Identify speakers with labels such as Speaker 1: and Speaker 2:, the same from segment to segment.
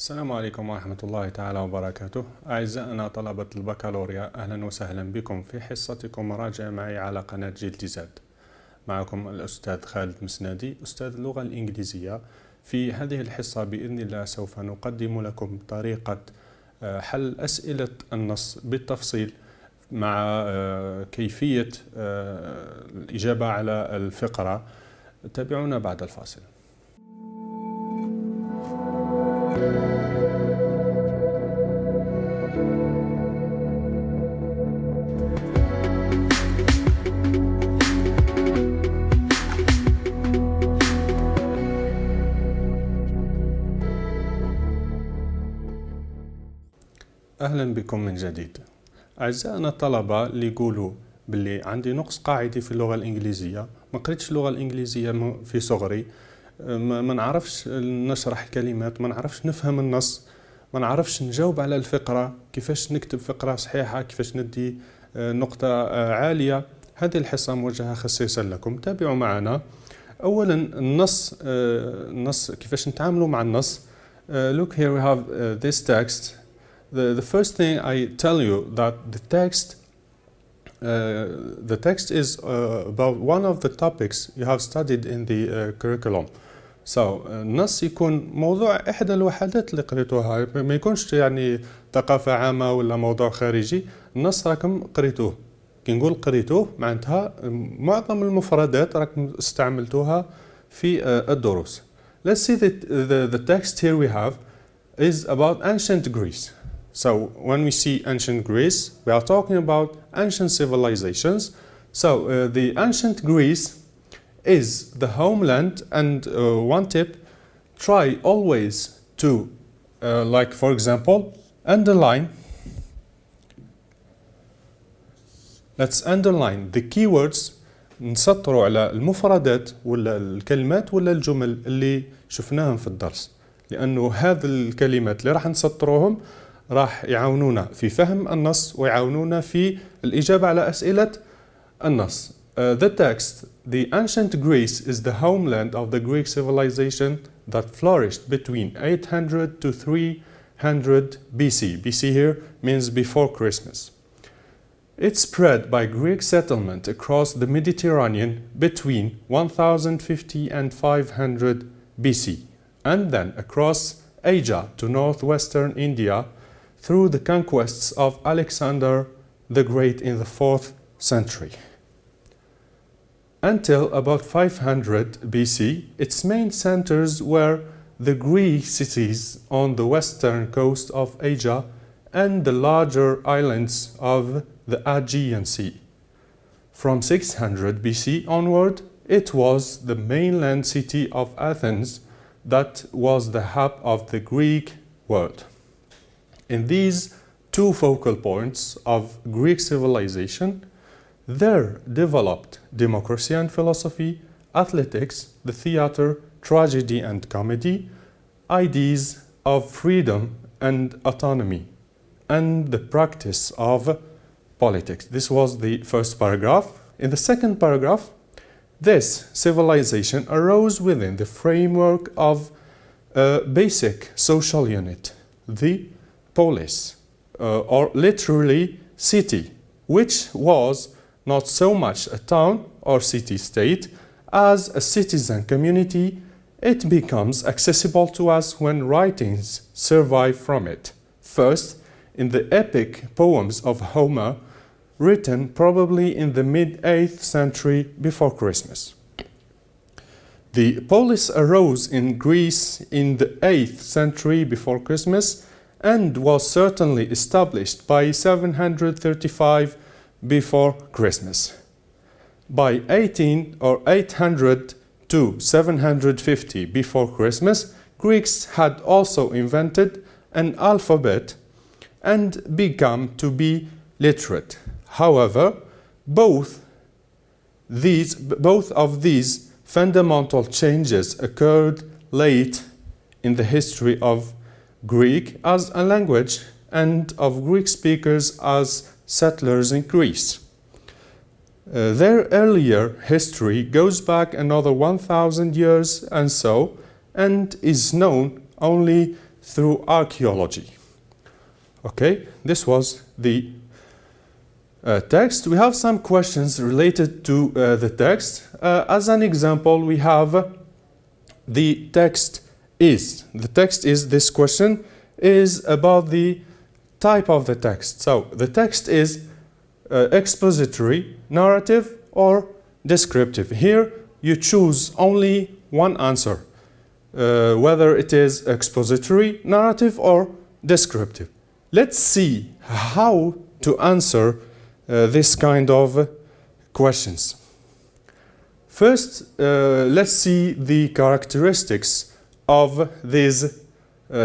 Speaker 1: السلام عليكم ورحمة الله تعالى وبركاته. أعزائنا طلبة البكالوريا، أهلا وسهلا بكم في حصتكم مراجعة معي على قناة جيل جديد. معكم الأستاذ خالد مسنادي، أستاذ اللغة الإنجليزية. في هذه الحصة بإذن الله سوف نقدم لكم طريقة حل أسئلة النص بالتفصيل مع كيفية الإجابة على الفقرة. تابعونا بعد الفاصل. أهلا بكم من جديد. أعزائنا الطلبة اللي يقولوا باللي عندي نقص قاعدي في اللغة الإنجليزية، ما قريتش اللغة الإنجليزية في صغري، ما نعرفش نشرح الكلمات، ما نعرفش نفهم النص، ما نعرفش نجاوب على الفقرة، كيفاش نكتب فقرة صحيحة، كيفاش ندي نقطة عالية. هذه الحصة موجهة خصيصا لكم. تابعوا معنا. أولا النص كيفاش نتعاملوا مع النص. Look, here we have this text. The first thing I tell you that the text is about one of the topics you have studied in the curriculum. So النص يكون موضوع إحدى الوحدات اللي قريتوها، ما يكونش يعني ثقافة عامة ولا موضوع خارجي. النص راكم قريتوه. كي نقول قريتوه معناتها معظم المفردات راكم استعملتوها في الدروس. Let's see the text here we have is about ancient Greece. So when we see ancient Greece, we are talking about ancient civilizations. So the ancient Greece is the homeland, and one tip, try always to, like for example, underline. Let's underline the keywords. نسطروا على المفردات ولا الكلمات ولا الجمل اللي شفناهم في الدرس، لأنه هذه الكلمات اللي راح نسطروهم راح يعاونونا في فهم النص ويعاونونا في الإجابة على أسئلة النص. The text, the ancient Greece is the homeland of the Greek civilization that flourished between 800 to 300 BC. BC here means before Christmas. It spread by Greek settlement across the Mediterranean between 1050 and 500 BC, and then across Asia to northwestern India through the conquests of Alexander the Great in the 4th century. Until about 500 BC, its main centers were the Greek cities on the western coast of Asia and the larger islands of the Aegean Sea. From 600 BC onward, it was the mainland city of Athens that was the hub of the Greek world. In these two focal points of Greek civilization, there developed democracy and philosophy, athletics, the theater, tragedy and comedy, ideas of freedom and autonomy, and the practice of politics. This was the first paragraph. In the second paragraph, this civilization arose within the framework of a basic social unit, the polis, or literally city, which was not so much a town or city-state as a citizen community. It becomes accessible to us when writings survive from it. First, in the epic poems of Homer, written probably in the mid-8th century before Christmas. The polis arose in Greece in the 8th century before Christmas and was certainly established by 735 before Christmas. By 800 to 750 before Christmas, Greeks had also invented an alphabet and begun to be literate. However, both of these fundamental changes occurred late in the history of Greek as a language and of Greek speakers as settlers in Greece. Their earlier history goes back another 1,000 years and so, and is known only through archaeology. Okay, this was the text. We have some questions related to the text. As an example, we have the text is. The text is, this question is about the type of the text. So the text is expository, narrative, or descriptive. Here you choose only one answer, whether it is expository, narrative, or descriptive. Let's see how to answer this kind of questions. First, let's see the characteristics of these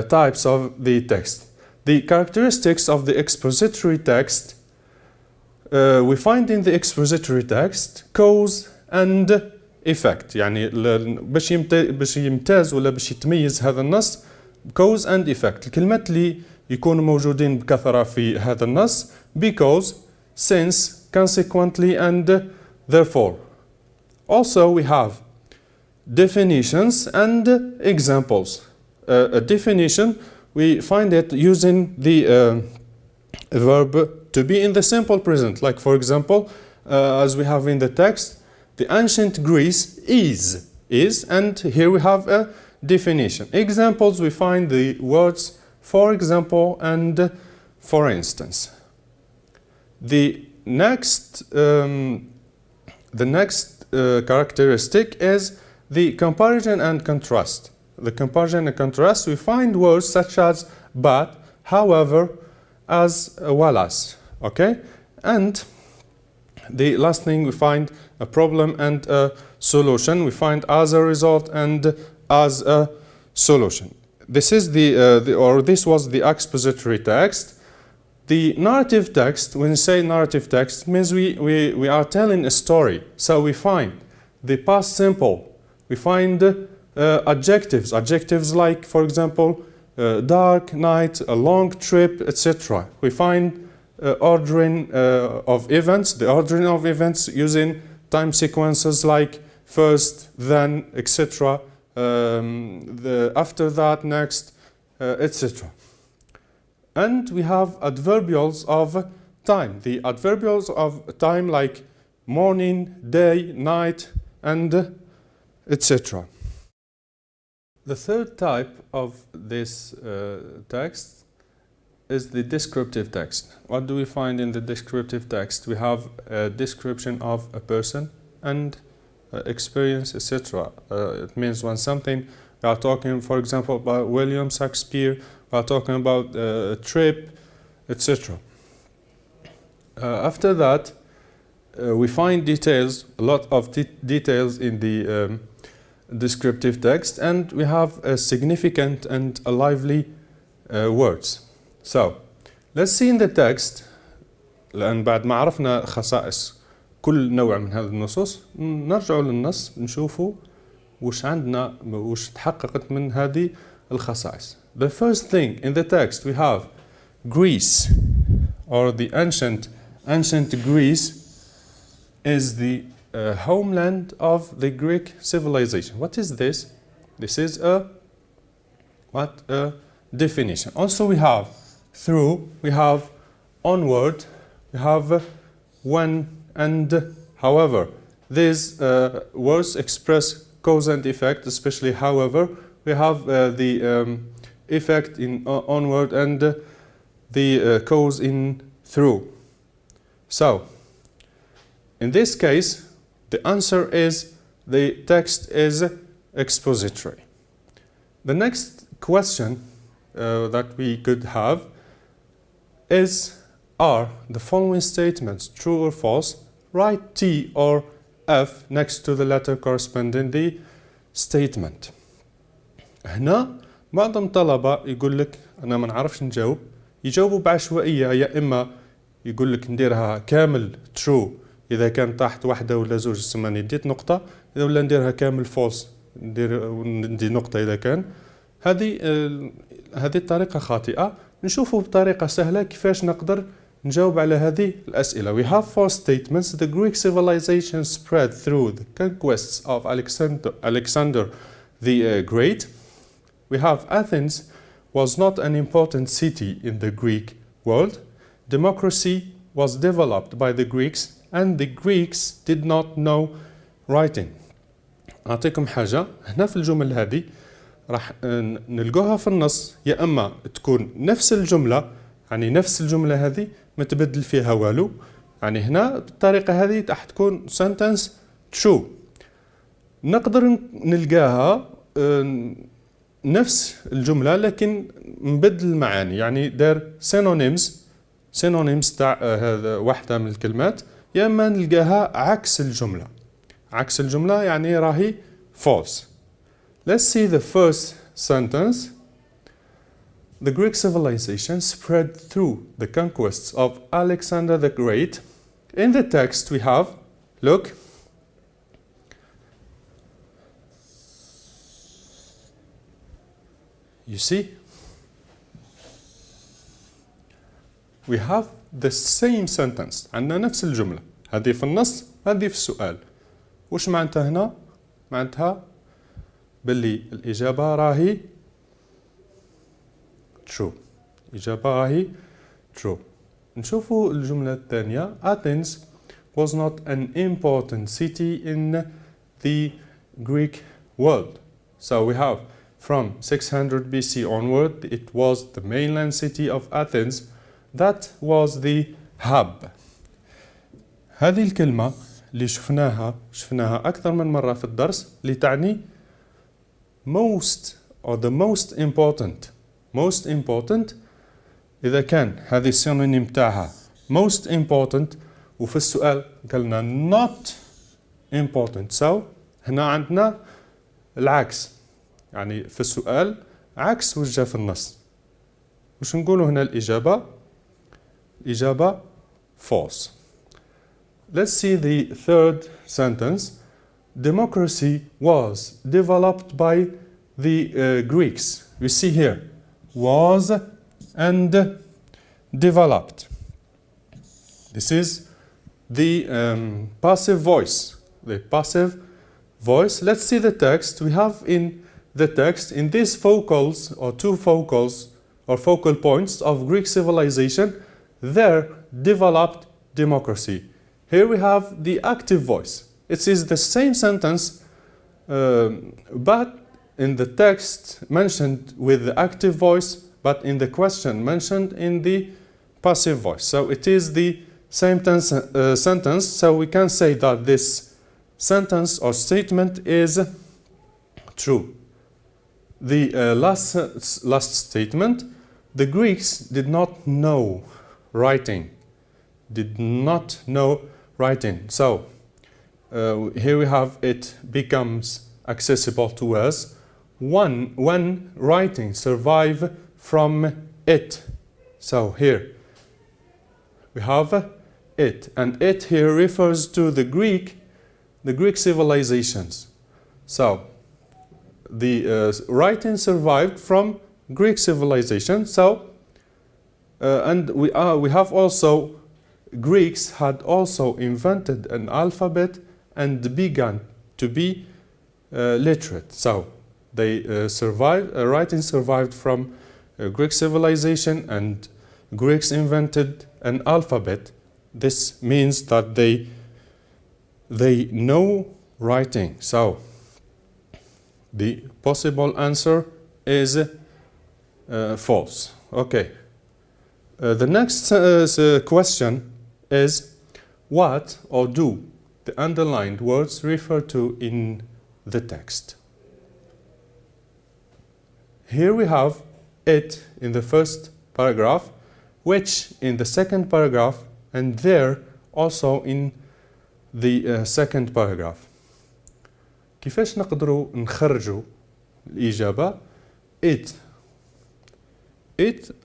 Speaker 1: types of the text. The characteristics of the expository text, we find in the expository text cause and effect. يعني باش يمتاز ولا باش يتميز هذا النص cause and effect. الكلمات اللي يكونوا موجودين بكثرة في هذا النص because, since, consequently, and therefore. Also, we have definitions and examples. A definition, we find it using the verb to be in the simple present. Like, for example, as we have in the text, the ancient Greece is, and here we have a definition. Examples, we find the words for example and for instance. The next characteristic is the comparison and contrast. The comparison and contrast, we find words such as but, however, as well as. Okay? And the last thing, we find a problem and a solution. We find as a result and as a solution. This is this was the expository text. The narrative text, when we say narrative text, means we are telling a story. So we find the past simple. We find adjectives. Adjectives like, for example, dark, night, a long trip, etc. We find ordering of events. The ordering of events using time sequences like first, then, etc. After that, next, etc. And we have adverbials of time. The adverbials of time like morning, day, night, and etc. The third type of this text is the descriptive text. What do we find in the descriptive text? We have a description of a person and experience, etc. It means when something, we are talking, for example, about William Shakespeare, we are talking about a trip, etc. After that, we find details, a lot of details in the descriptive text, and we have a significant and a lively words. So, let's see in the text, لأن بعد ما عرفنا خصائص كل نوع من هذه النصوص نرجع للنص نشوفوا وش عندنا وش تحققت من هذه الخصائص. The first thing in the text we have Greece, or the ancient Greece is the homeland of the Greek civilization. What is this? This is a definition. Also we have through, we have onward, we have when and however. These words express cause and effect, especially however. We have the effect in onward and the cause in through. So, in this case, the answer is the text is expository. The next question that we could have is, are the following statements true or false? Write T or F next to the letter corresponding the statement. هنا معظم طلبة يقول لك أنا ما نعرفش نجاوب، يجاوبوا بعشوائية، يا إما يقول لك نديرها كامل true إذا كان تحت واحدة ولا زوج سماني نديت نقطة، إذا ولا نديرها كامل false ندي نقطة إذا كان. هذه الطريقة خاطئة. نشوفوا بطريقة سهلة كيفاش نقدر نجاوب على هذه الأسئلة. We have four statements. The Greek civilization spread through the conquests of Alexander the Great. We have Athens was not an important city in the Greek world. Democracy was developed by the Greeks and the Greeks did not know writing. أعطيكم حاجة هنا في الجمل هذه راح نلقوها في النص، يا أما تكون نفس الجملة، يعني نفس الجملة هذه ما تبدل فيها والو، يعني هنا بالطريقة هذه راح تكون sentence true. نقدر نلقاها نفس الجملة لكن نبدل المعاني، يعني دار synonyms تاع هذا واحدة من الكلمات، يا اما نلقاها عكس الجملة. عكس الجملة يعني راهي false. Let's see the first sentence. The Greek civilization spread through the conquests of Alexander the Great. In the text we have, look, you see, we have the same sentence. عندنا نفس الجملة، هذه في النص هذه في السؤال. وش معناتها هنا؟ معناتها باللي الإجابة راهي true. الإجابة راهي true. نشوفوا الجملة الثانية. Athens was not an important city in the Greek world. So we have from 600 BC onward, it was the mainland city of Athens that was the hub. هذه الكلمة اللي شفناها أكثر من مرة في الدرس، اللي تعني most or the most important. إذا كان هذه السينونيم تاعها most important وفي السؤال قالنا not important، so هنا عندنا العكس، يعني في السؤال عكس وش جا في النص. وش نقولوا هنا الإجابة false. Let's see the third sentence. Democracy was developed by the Greeks. We see here was and developed. This is the passive voice. The passive voice. Let's see the text. We have in the text, in these focals or two focals or focal points of Greek civilization, there developed democracy. Here we have the active voice. It is the same sentence, but in the text mentioned with the active voice, but in the question mentioned in the passive voice. So it is the same sentence, so we can say that this sentence or statement is true. The last statement, the Greeks did not know writing. So here we have it becomes accessible to us when writing survive from it. So here we have it, and it here refers to the Greek civilizations. So the writing survived from Greek civilization. So and we have also Greeks had also invented an alphabet and began to be literate. So they writing survived from Greek civilization, and Greeks invented an alphabet. This means that they know writing. So the possible answer is false. Okay. The next question is, what or do the underlined words refer to in the text? Here we have it in the first paragraph, which in the second paragraph, and there also in the second paragraph. كيفاش نقدروا نخرجوا الإجابة؟ it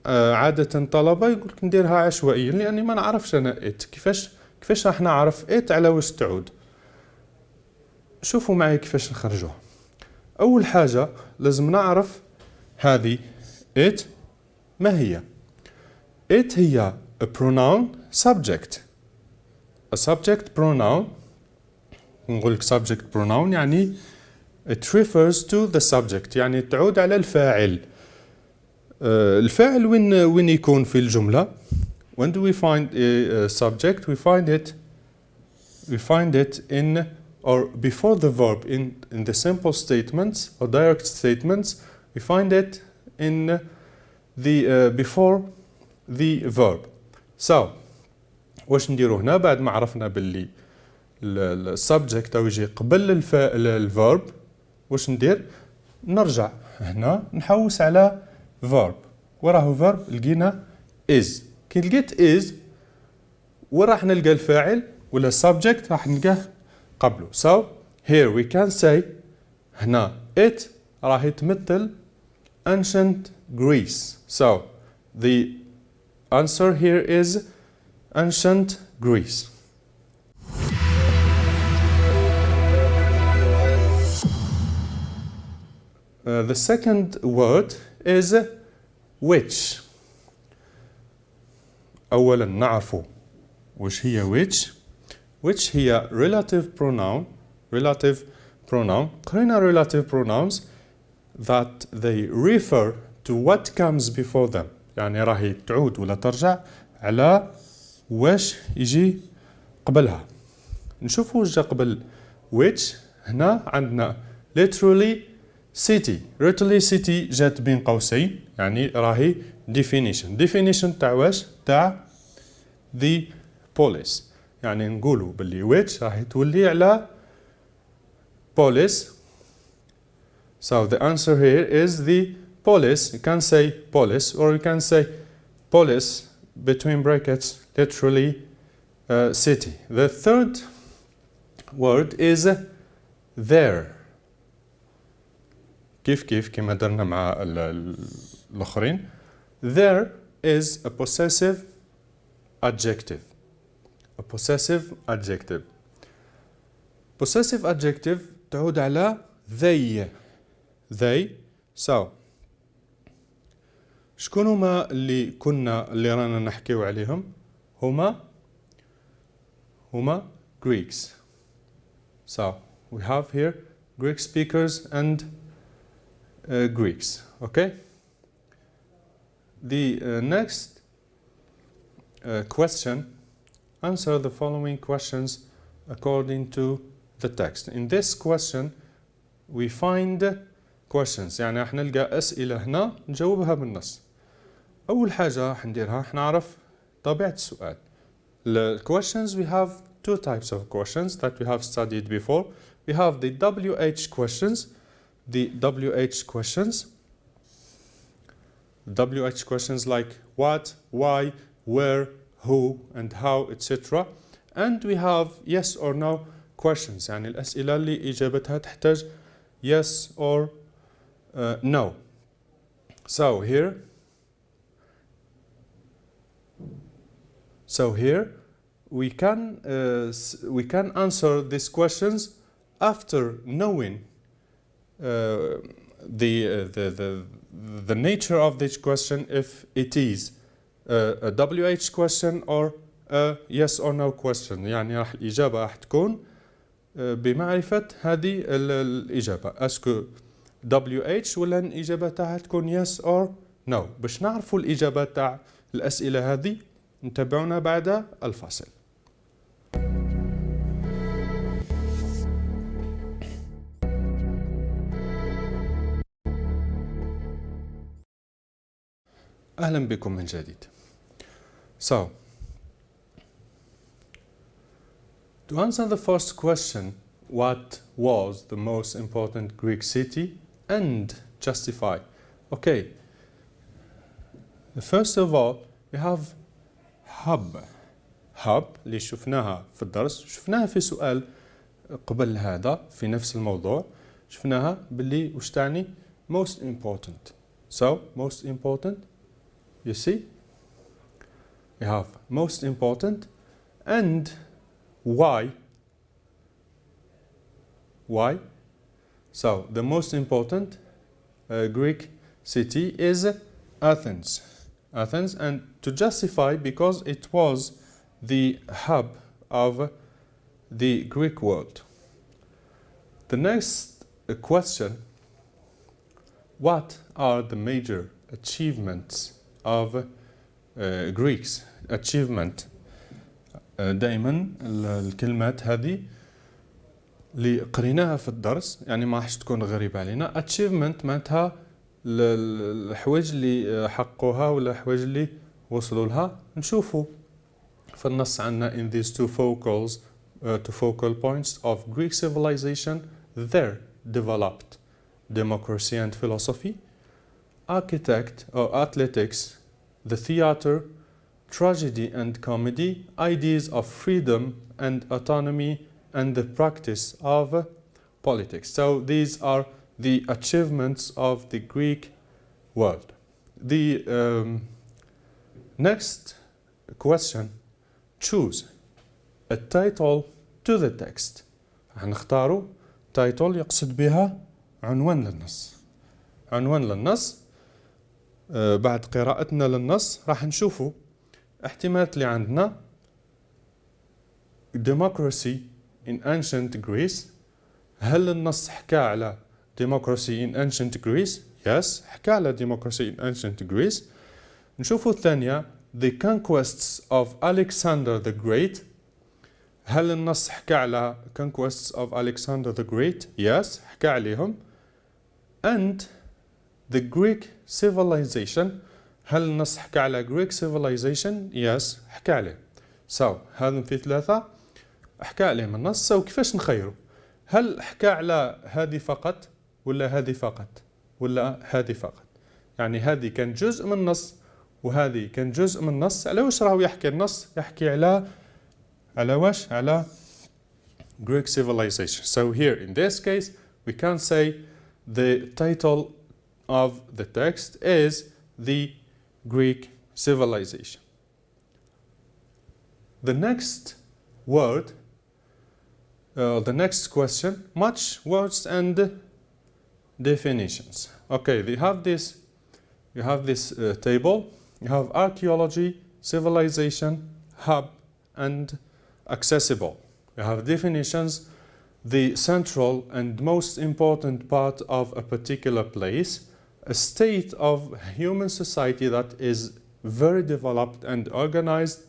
Speaker 1: عادة طلبة يقولك نديرها عشوائيا، لأني ما نعرفش أنا it. كيفاش راح نعرف it على وش تعود؟ شوفوا معي كيفاش نخرجوها. أول حاجة لازم نعرف هذه it ما هي. it هي a pronoun subject. a subject pronoun. نقولك subject pronoun يعني it refers to the subject، يعني تعود على الفاعل. الفاعل وين يكون في الجملة. When do we find a subject? We find it in or before the verb in the simple statements or direct statements. We find it in the before the verb. So واش نديرو هنا بعد ما عرفنا باللي السبجكت او يجي قبل الفيرب؟ واش ندير؟ نرجع هنا نحوس على verb. وراه verb لقينا is. كي لقيت is وراح نلقى الفاعل ولا subject راح نلقاه قبله. So here we can say هنا it راح تمثل ancient Greece. So the answer here is ancient Greece. The second word is which. أولا نعرفوا وش هي which هي relative pronoun. قرينا relative pronouns that they refer to what comes before them. يعني راهي تعود ولا ترجع على واش يجي قبلها. نشوف واش جا قبل which. هنا عندنا literally city جات بين قوسين يعني راهي definition تاع واش؟ تاع the police. يعني نقولوا باللي which راهي تولي على police. So the answer here is the police. You can say police or you can say police between brackets literally city. The third word is there. كيف كما درنا مع الآخرين. There is a possessive adjective. Possessive adjective تعود على they. So شكون هما اللي رانا نحكيو عليهم؟ هما Greeks. So we have here Greek speakers and Greeks. Okay. The next question. Answer the following questions according to the text. In this question we find questions. يعني راح نلقى أسئلة هنا نجاوبها بالنص. أول حاجة راح نديرها راح نعرف طبيعة السؤال. The questions, we have two types of questions that we have studied before. We have the WH questions. WH questions like what, why, where, who, and how, etc. And we have yes or no questions. يعني الأسئلة اللي إجابتها تحتاج yes or no. So here we can answer these questions after knowing the nature of this question, if it is a WH question or a yes or no question. يعني راح الإجابة راح تكون بمعرفة هذه الإجابة اسكو WH ولا الإجابة تاعها تكون yes or no. باش نعرفوا الإجابة تاع الأسئلة هذه نتابعونا بعد الفاصل. أهلا بكم من جديد. So, to answer the first question, what was the most important Greek city, and justify. Okay, first of all, we have hub اللي شفناها في الدرس، شفناها في سؤال قبل هذا في نفس الموضوع، شفناها باللي وش تعني most important. So, most important, you see, we have most important and why. So the most important Greek city is Athens, and to justify because it was the hub of the Greek world. The next question, what are the major achievements of Greeks. achievement دائما الكلمات هذه اللي قريناها في الدرس يعني ما راحش تكون غريبة علينا. achievement معناتها الحوايج اللي حقوها ولا الحوايج اللي وصلوا لها. نشوفوا في النص عندنا in these two focal points of Greek civilization there developed democracy and philosophy, architect or athletics, the theater, tragedy and comedy, ideas of freedom and autonomy, and the practice of politics. So these are the achievements of the Greek world. The next question, choose a title to the text. هنختاروا title يقصد بها عنوان للنص. عنوان للنص. بعد قراءتنا للنص راح نشوفوا احتمالات اللي عندنا. democracy in ancient Greece. هل النص حكى على democracy in ancient Greece? Yes, حكى على democracy in ancient Greece. نشوفوا الثانية the conquests of Alexander the Great. هل النص حكى على conquests of Alexander the Great? Yes, حكى عليهم. And the Greek civilization. هل النص حكى على Greek civilization? Yes, حكى عليه. So هذا في ثلاثة حكى عليهم النص. So كيفاش نخيروا؟ هل حكى على هذه فقط ولا هذه فقط ولا هذه فقط؟ يعني هذه كان جزء من النص وهذه كان جزء من النص. على وش راهو يحكي النص؟ يحكي على وش؟ على Greek civilization. So here in this case we can say the title of the text is the Greek civilization. The next word, the next question, much words and definitions. Okay, you have this table. You have archaeology, civilization, hub, and accessible. You have definitions. The central and most important part of a particular place, a state of human society that is very developed and organized,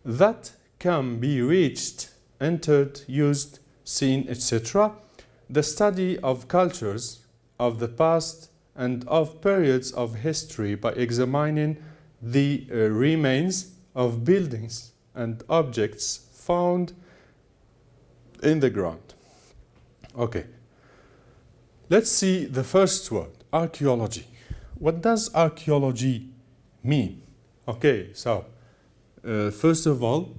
Speaker 1: that can be reached, entered, used, seen, etc. The study of cultures of the past and of periods of history by examining the remains of buildings and objects found in the ground. Okay, let's see the first word, archaeology. What does archaeology mean? Okay, so first of all,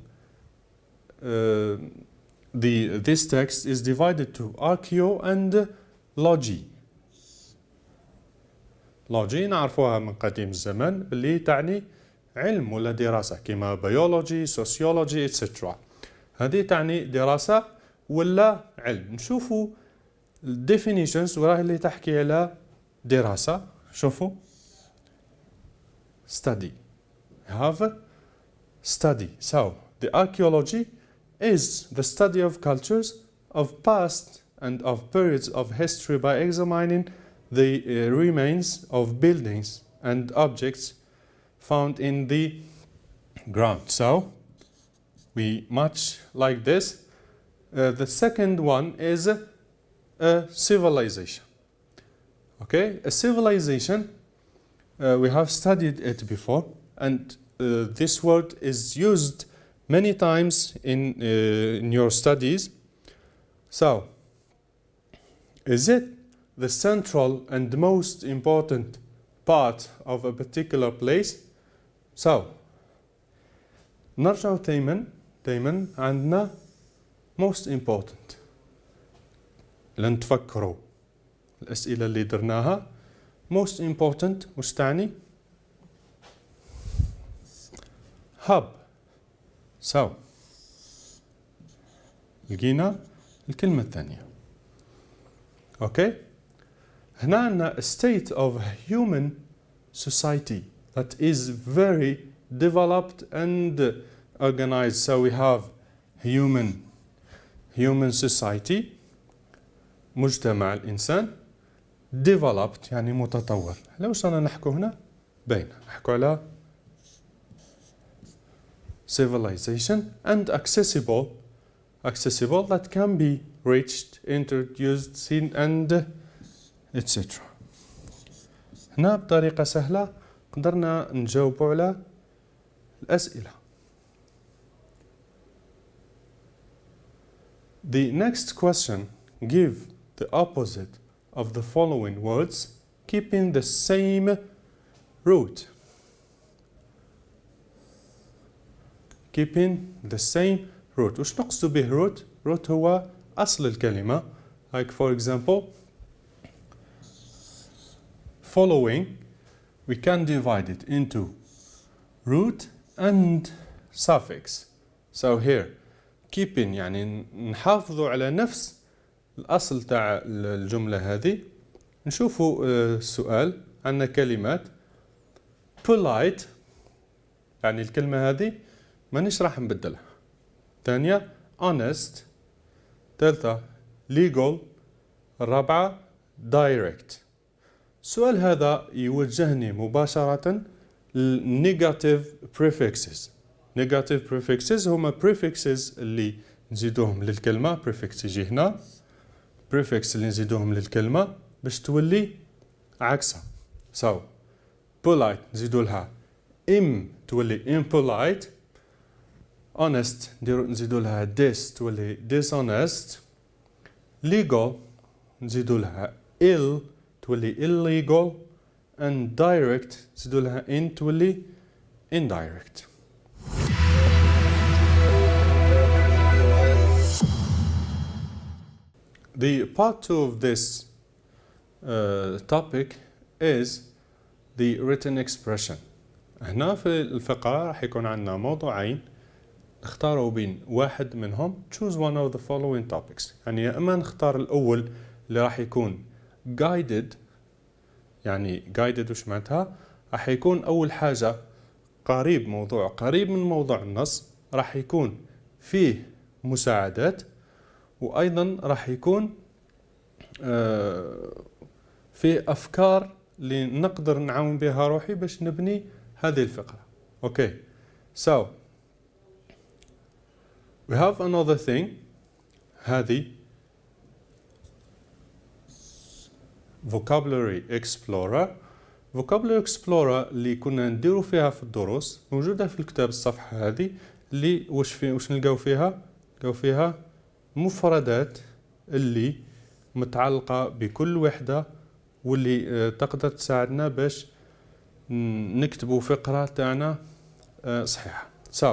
Speaker 1: this text is divided to archeo and logy. logy نعرفوها من قديم الزمن اللي تعني علم ولا دراسة كما biology, sociology, etc. هذه تعني دراسة ولا علم. نشوفوا definitions وراه اللي تحكي على دراسة. شوفوا study. have study. So the archaeology is the study of cultures of past and of periods of history by examining the remains of buildings and objects found in the ground. So we much like this. The second one is a civilization. Okay, a civilization, we have studied it before, and this word is used many times in your studies. So, is it the central and most important part of a particular place? So, نرجع دايما عندنا most important. لن تفكروا الأسئلة اللي درناها most important وش تعني؟ hub. So لقينا الكلمة الثانية. Okay. هنا عندنا a state of human society that is very developed and organized. So we have human society, مجتمع الإنسان, developed يعني متطور. لو صرنا نحكو هنا باين نحكوا على civilization and accessible that can be reached, introduced, seen and etc. هنا بطريقة سهلة قدرنا نجاوبوا على الأسئلة. The next question give the opposite of the following words keeping the same root. keeping the same root. وش نقصد به root؟ root هو أصل الكلمة. Like for example, following, we can divide it into root and suffix. So here, keeping يعني نحافظوا على نفس الأصل تاع الجملة هذه. نشوفوا السؤال. عندنا كلمات polite يعني الكلمة هذه مانيش راح نبدلها. ثانية honest. ثالثة legal. الرابعة direct. السؤال هذا يوجهني مباشرة negative prefixes. negative prefixes هما prefixes اللي نزيدوهم للكلمة. prefix يجي هنا. prefix اللي نزيدوهم للكلمة باش تولي عكسها. so polite نزيدو لها تولي impolite. honest نزيدو لها تولي dishonest. legal نزيدو لها تولي illegal. and direct نزيدو لها تولي indirect. The part 2 of this topic is the written expression. هنا في الفقرة راح يكون عندنا موضوعين نختاروا بين واحد منهم. choose one of the following topics. يعني يا إما نختار الأول اللي راح يكون guided. يعني guided وش معناتها؟ راح يكون أول حاجة موضوع قريب من موضوع النص. راح يكون فيه مساعدات. وأيضا راح يكون فيه أفكار اللي نقدر نعاون بها روحي باش نبني هذه الفقرة. Okay. So we have another thing. هذه vocabulary explorer. vocabulary explorer اللي كنا نديروا فيها في الدروس موجودة في الكتاب. الصفحة هذه اللي وش نلقاو فيها؟ نلقاو فيها مفردات اللي متعلقة بكل وحدة واللي تقدر تساعدنا باش نكتبوا فقرة تاعنا صحيحة. so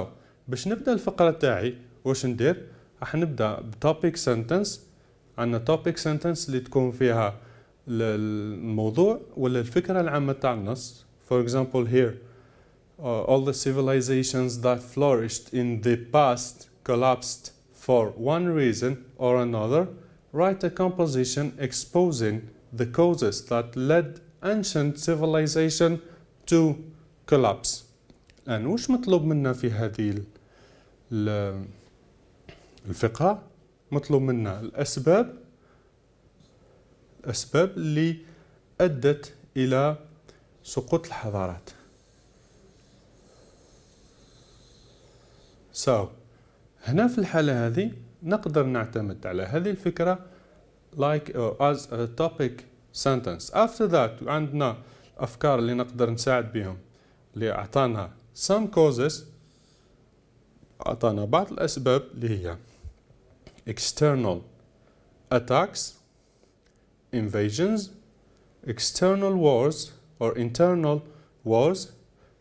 Speaker 1: باش نبدأ الفقرة تاعي واش ندير؟ راح نبدأ بtopic sentence. عندنا topic sentence اللي تكون فيها الموضوع ولا الفكرة العامة تاع النص. for example here all the civilizations that flourished in the past collapsed for one reason or another. Write a composition exposing the causes that led ancient civilization to collapse. الآن وش مطلوب منا في هذه الفقرة؟ مطلوب منا الأسباب اللي أدت إلى سقوط الحضارات. so هنا في الحالة هذه نقدر نعتمد على هذه الفكرة like as a topic sentence. after that عندنا أفكار اللي نقدر نساعد بهم اللي أعطانا some causes. أعطانا بعض الأسباب اللي هي external attacks, invasions, external wars or internal wars,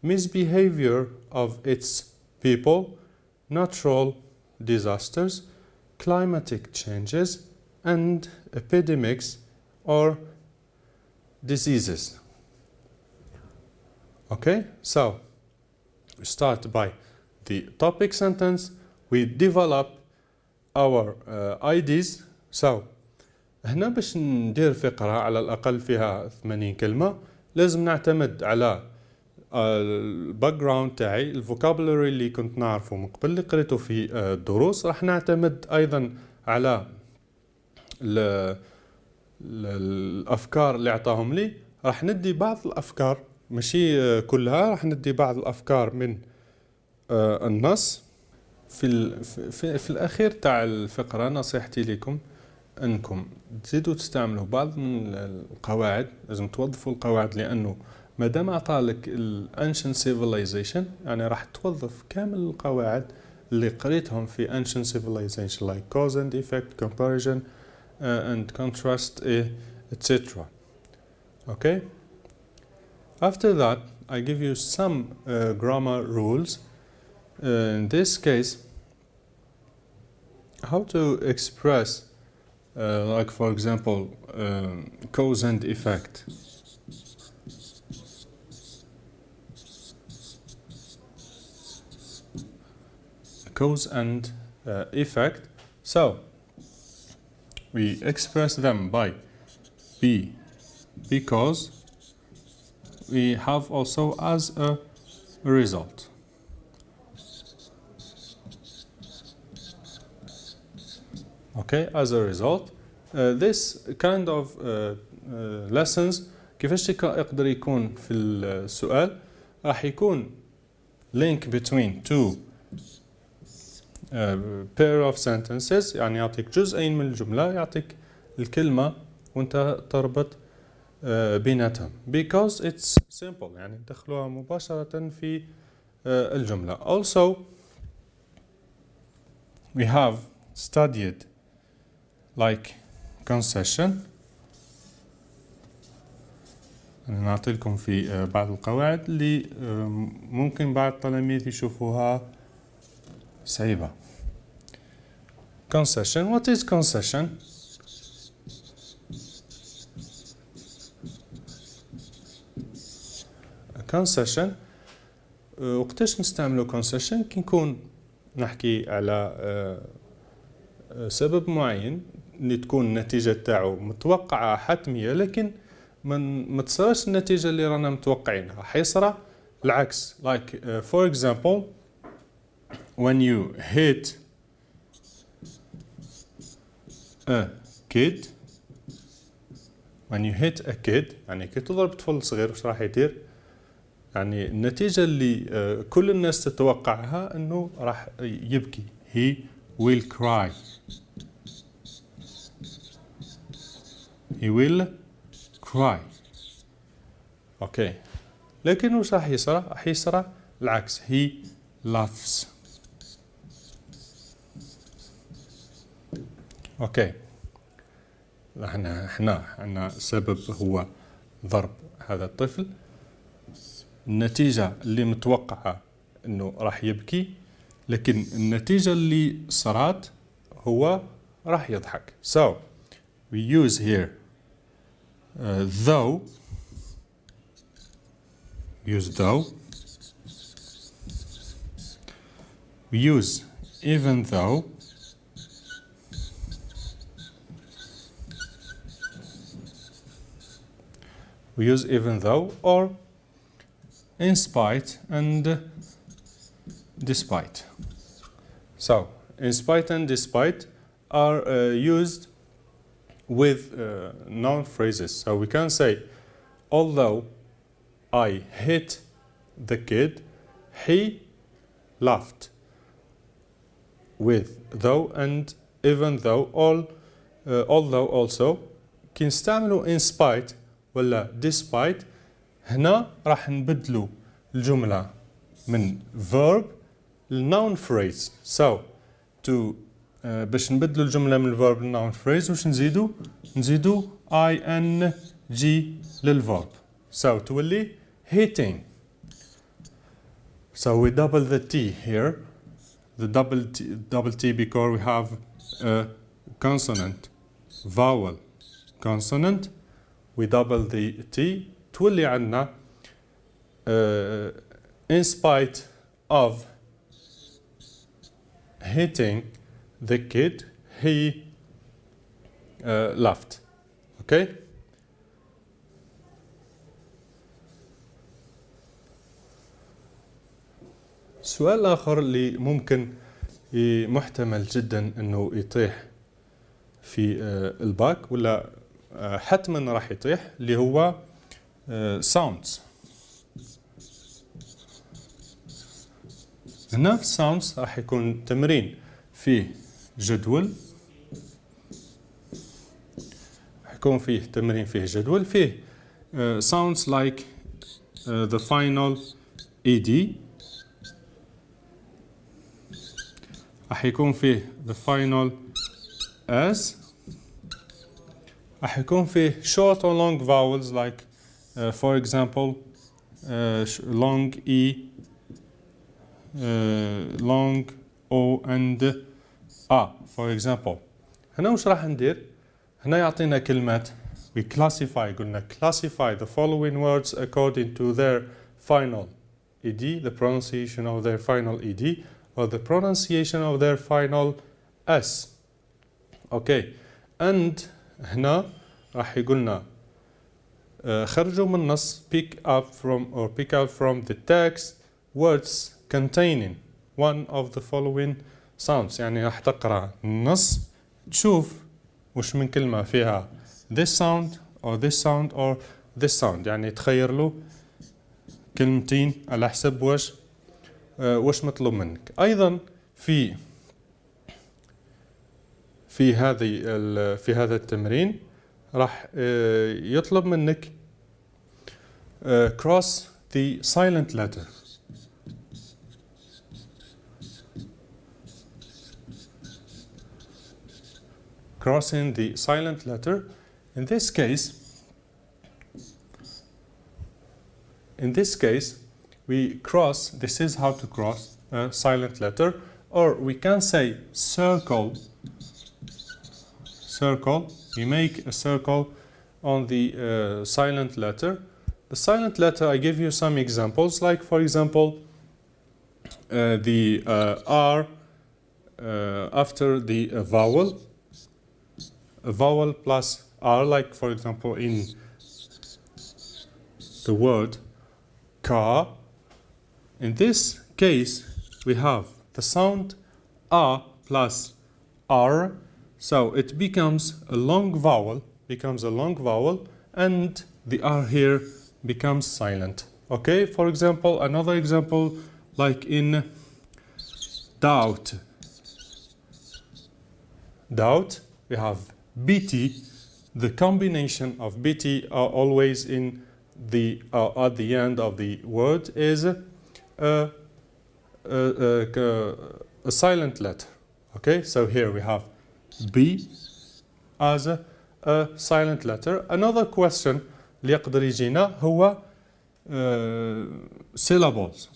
Speaker 1: misbehavior of its people, natural disasters, climatic changes, and epidemics or diseases. Okay, so we start by the topic sentence. We develop our ideas. So هنا باش ندير فقرة على الأقل فيها 80 كلمة لازم نعتمد على الباك جراوند تاعي الفوكابولري اللي كنت نعرفه من قبل اللي قريته في الدروس. راح نعتمد أيضا على الأفكار اللي أعطاهم لي. راح ندي بعض الأفكار ماشي كلها، راح ندي بعض الأفكار من النص. في الأخير تاع الفقرة نصيحتي لكم أنكم تزيدوا تستعملوا بعض من القواعد، لازم توظفوا القواعد، لأنه مادام أعطالك ال Ancient Civilization يعني راح توظف كامل القواعد اللي قريتهم في Ancient Civilization like cause and effect, comparison and contrast, etc. Okay? After that, I give you some grammar rules. In this case, how to express like for example cause and effect. Cause and effect. So we express them by because we have also as a result. Okay, as a result, this kind of lessons كيفاش يقدر يكون في السؤال، راح يكون link between two pair of sentences، يعني يعطيك جزئين من الجملة، يعطيك الكلمة وانت تربط بيناتهم because it's simple، يعني تدخلوها مباشرة في الجملة. Also we have studied like concession. أنا نعطي لكم في بعض القواعد اللي ممكن بعض التلاميذ يشوفوها صعيبة. Concession. What is concession? Concession وقتاش نستعملوا concession كي نكون نحكي على سبب معين اللي تكون النتيجة تاعو متوقعة حتمية، لكن ما تصيرش النتيجة اللي رانا متوقعينها، حيصرى العكس. Like for example when you hit a kid يعني كي تضرب طفل صغير وش راح يدير؟ يعني النتيجة اللي كل الناس تتوقعها انه راح يبكي. He will cry. He will cry. اوكي. لكن وش راح يصير؟ راح يصير العكس. He laughs. اوكي. احنا عندنا سبب هو ضرب هذا الطفل، النتيجة اللي متوقعة انه راح يبكي، لكن النتيجة اللي صارت هو راح يضحك. So we use here though. Use though. We use even though. We use even though or in spite and despite. So in spite and despite are used with noun phrases. So we can say, although I hit the kid, he laughed. With though and even though, although also. كي نستعملوا in spite ولا despite، هنا راح نبدلوا الجملة من verb لnoun phrase. So to باش نبدلوا الجملة من الverb لnoun phrase وش نزيدوا ing للverb. So تولي hitting. So we double the T here. The double T because we have a consonant, vowel, consonant. We double the T. تولي عندنا in spite of hitting the kid, he laughed. Okay? السؤال الآخر اللي ممكن محتمل جدا انه يطيح في الباك ولا حتما راح يطيح، اللي هو sounds. هنا في الساوندز راح يكون تمرين فيه جدول، يكون فيه تمرين فيه جدول فيه sounds like the final ed، راح يكون فيه the final s، راح يكون فيه short or long vowels like for example long e, long o and a for example. هنا وش راح ندير؟ هنا يعطينا كلمات we classify، قلنا classify the following words according to their final ed, the pronunciation of their final ed or the pronunciation of their final s. okay and هنا راح يقولنا خرجوا من النص pick out from the text words containing one of the following sounds. يعني راح تقرأ النص تشوف وش من كلمة فيها this sound or this sound or this sound، يعني تخير له كلمتين على حسب وش مطلوب منك. أيضا في هذا التمرين راح يطلب منك cross the silent letter. Crossing the silent letter. In this case, we cross. This is how to cross a silent letter, or we can say circle. Circle. We make a circle on the silent letter. The silent letter, I give you some examples, like for example, the R after the vowel. A vowel plus R, like for example in the word car. In this case, we have the sound A plus R, so it becomes a long vowel, and the R here becomes silent. Okay, for example, another example like in doubt. Doubt, we have BT. The combination of BT are always in the at the end of the word is a silent letter. Okay, so here we have B as a silent letter. Another question اللي يقدر يجينا هو syllables.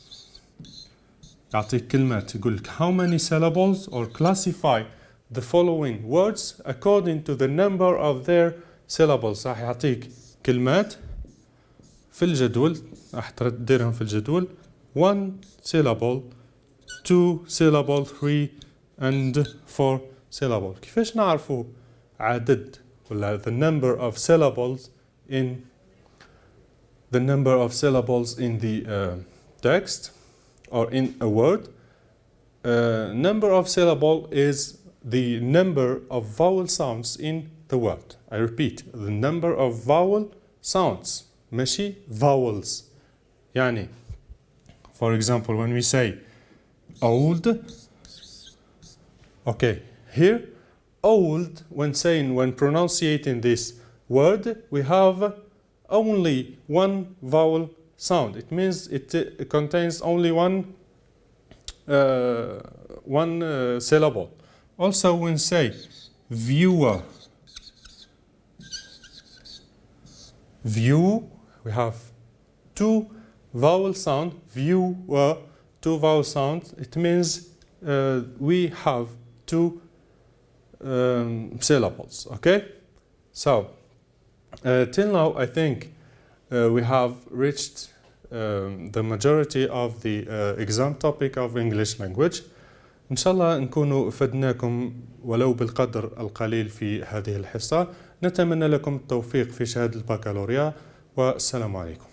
Speaker 1: يعطيك كلمات يقول لك how many syllables, or classify the following words according to the number of their syllables. راح يعطيك كلمات في الجدول، راح تديرهم في الجدول 1 syllable 2 syllable 3 and 4 syllable. كيفاش نعرفوا عدد ولا the number of syllables in the text or in a word? Number of syllable is the number of vowel sounds in the word. I repeat, the number of vowel sounds, ماشي vowels. يعني for example, when we say old, okay, here old, when pronunciating this word, we have only one vowel sound. It means it contains only one syllable. Also, when say viewer, view, we have two vowel sound. Viewer, two vowel sounds. It means we have two syllables. Okay, so till now I think we have reached the majority of the exam topic of English language. إن شاء الله نكون أفدناكم ولو بالقدر القليل في هذه الحصة. نتمنى لكم التوفيق في شهادة البكالوريا، والسلام عليكم.